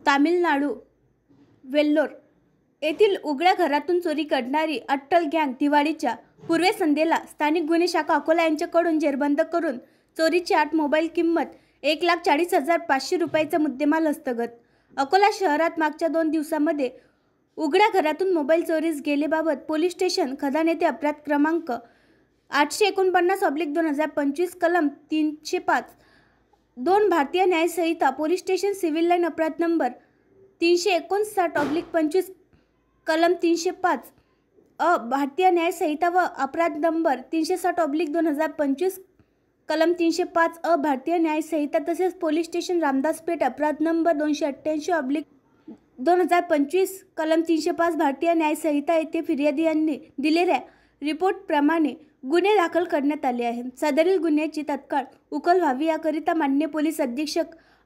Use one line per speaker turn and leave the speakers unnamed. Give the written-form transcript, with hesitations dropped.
तामिळनाडू वेल्लोर येथील उघड्या घरातून चोरी करणारी अट्टल गँग दिवाळीच्या पूर्वसंध्येला स्थानिक गुन्हे शाखा अकोला यांच्याकडून जेरबंद करून चोरीची 8 मोबाईल किंमत 1,40,500 रुपयाचा मुद्देमाल हस्तगत. अकोला शहरात मागच्या 2 दिवसांमध्ये उघड्या घरातून मोबाईल चोरीस गेल्याबाबत पोलीस स्टेशन खदान येथे अपराध क्रमांक 849/2025 कलम 305 2 भारतीय न्याय संहिता पोलीस स्टेशन सिव्हिल लाईन अपराध नंबर 359/25 कलम 305 भारतीय न्याय संहिता व अपराध नंबर 360/2025 कलम 305 भारतीय न्याय संहिता तसेच पोलीस स्टेशन रामदास पेठ अपराध नंबर 288/2025 कलम 305 भारतीय न्याय संहिता येथे फिर्यादी यांनी दिलेल्या रिपोर्टप्रमाणे गुन्हे दाखल करण्यात आले आहे. सदरील गुन्ह्याची तत्काळ उकल व्हावी याकरिता माननीय पोलीस अधीक्षक